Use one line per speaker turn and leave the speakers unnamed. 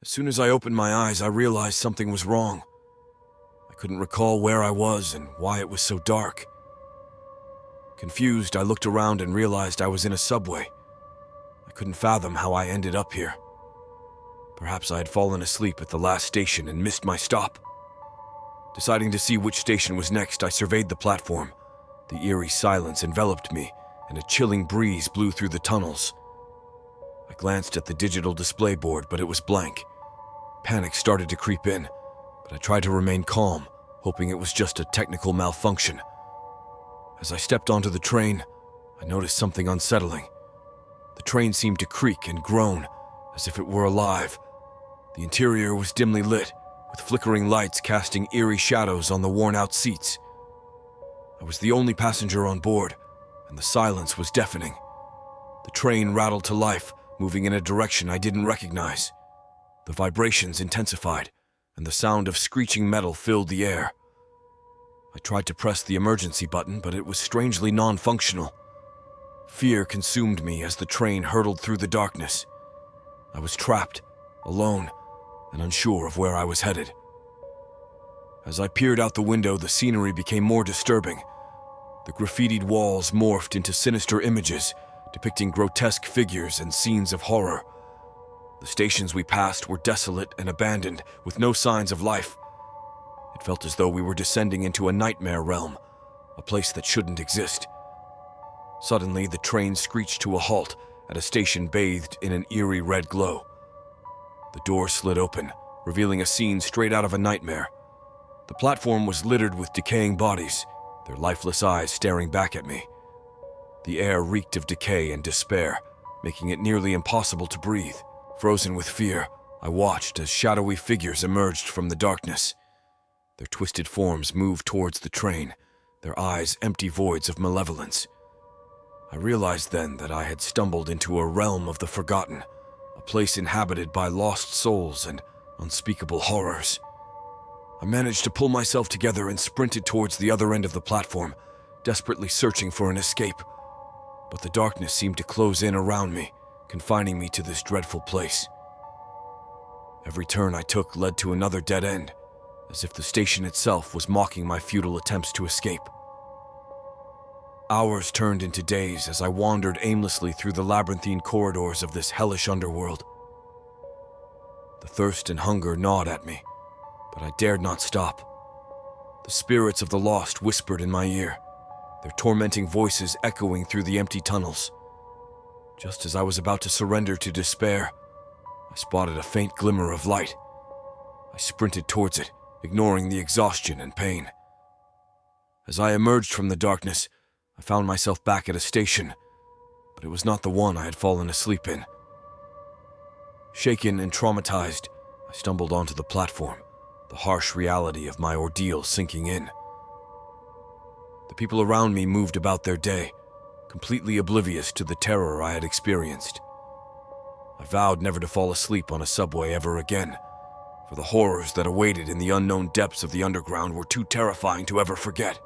As soon as I opened my eyes, I realized something was wrong. I couldn't recall where I was and why it was so dark. Confused, I looked around and realized I was in a subway. I couldn't fathom how I ended up here. Perhaps I had fallen asleep at the last station and missed my stop. Deciding to see which station was next, I surveyed the platform. The eerie silence enveloped me, and a chilling breeze blew through the tunnels. I glanced at the digital display board, but it was blank. Panic started to creep in, but I tried to remain calm, hoping it was just a technical malfunction. As I stepped onto the train, I noticed something unsettling. The train seemed to creak and groan, as if it were alive. The interior was dimly lit, with flickering lights casting eerie shadows on the worn-out seats. I was the only passenger on board, and the silence was deafening. The train rattled to life, moving in a direction I didn't recognize. The vibrations intensified, and the sound of screeching metal filled the air. I tried to press the emergency button, but it was strangely non-functional. Fear consumed me as the train hurtled through the darkness. I was trapped, alone, and unsure of where I was headed. As I peered out the window, the scenery became more disturbing. The graffitied walls morphed into sinister images, depicting grotesque figures and scenes of horror. The stations we passed were desolate and abandoned, with no signs of life. It felt as though we were descending into a nightmare realm, a place that shouldn't exist. Suddenly, the train screeched to a halt at a station bathed in an eerie red glow. The door slid open, revealing a scene straight out of a nightmare. The platform was littered with decaying bodies, their lifeless eyes staring back at me. The air reeked of decay and despair, making it nearly impossible to breathe. Frozen with fear, I watched as shadowy figures emerged from the darkness. Their twisted forms moved towards the train, their eyes empty voids of malevolence. I realized then that I had stumbled into a realm of the forgotten, a place inhabited by lost souls and unspeakable horrors. I managed to pull myself together and sprinted towards the other end of the platform, desperately searching for an escape. But the darkness seemed to close in around me, confining me to this dreadful place. Every turn I took led to another dead end, as if the station itself was mocking my futile attempts to escape. Hours turned into days as I wandered aimlessly through the labyrinthine corridors of this hellish underworld. The thirst and hunger gnawed at me, but I dared not stop. The spirits of the lost whispered in my ear, their tormenting voices echoing through the empty tunnels. Just as I was about to surrender to despair, I spotted a faint glimmer of light. I sprinted towards it, ignoring the exhaustion and pain. As I emerged from the darkness, I found myself back at a station, but it was not the one I had fallen asleep in. Shaken and traumatized, I stumbled onto the platform, the harsh reality of my ordeal sinking in. The people around me moved about their day, completely oblivious to the terror I had experienced. I vowed never to fall asleep on a subway ever again, for the horrors that awaited in the unknown depths of the underground were too terrifying to ever forget.